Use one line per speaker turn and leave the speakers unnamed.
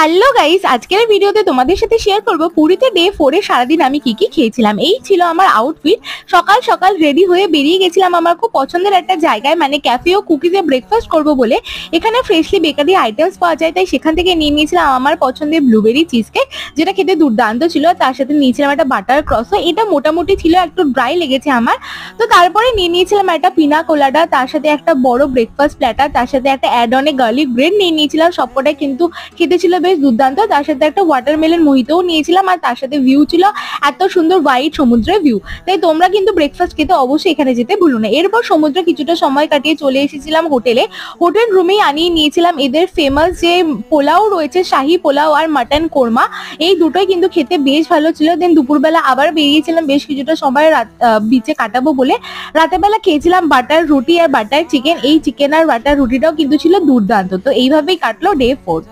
Hello guys, আজকের ভিডিওতে তোমাদের সাথে শেয়ার করব পুরীতে ডে 4 এ সারাদিন আমি কি কি খেয়েছিলাম। এই ছিল আমার আউটফিট। সকাল সকাল রেডি হয়ে বেরিয়ে গেছিলাম আমার খুব পছন্দের একটা জায়গায়, মানে ক্যাফে ও কুকিজে ব্রেকফাস্ট করব বলে। এখানে ফ্রেশলি বেকারি আইটেমস পাওয়া যায়, তাই সেখান থেকে নিয়ে নিয়েছিলাম আমার পছন্দের ব্লুবেরি চিজ কেক, যেটা খেতে দুর্দান্ত ছিল। তার সাথে নিয়েছিলাম একটা বাটার ক্রসও, এটা মোটামুটি ছিল, একটু ড্রাই লেগেছে আমার। তো তারপরে নিয়ে নিয়েছিলাম একটা পিনা কোলাডা, তার সাথে একটা বড় ব্রেকফাস্ট প্ল্যাটার, তার সাথে একটা অ্যাড অনে গার্লিক ব্রেড নিয়ে নিয়েছিলাম। সবকটাই কিন্তু খেতে ছিল বেশ দুর্দান্ত। তার সাথে একটা ওয়াটারমেলন মোহিতও নিয়েছিলাম, আর তার সাথে ভিউ ছিল এত সুন্দর হোয়াইট সমুদ্রের ভিউ। তাই তোমরা কিন্তু ব্রেকফাস্ট খেতে অবশ্যই এখানে যেতে ভুলো না। এরপর সমুদ্রে কিছুটা সময় কাটিয়ে চলে এসেছিলাম হোটেলে। হোটেল রুমেই আনিয়ে নিয়েছিলাম এদের ফেমাস যে পোলাও রয়েছে, শাহী পোলাও আর মাটন কোরমা। এই দুটোই কিন্তু খেতে বেশ ভালো ছিল। দেন দুপুরবেলা আবার বেরিয়েছিলাম বেশ কিছুটা সময় বিচে কাটাবো বলে। রাতের বেলা খেয়েছিলাম বাটার রুটি আর বাটার চিকেন। এই চিকেন আর বাটার রুটিটাও কিন্তু ছিল দুর্দান্ত। তো এইভাবেই কাটলো ডে 4।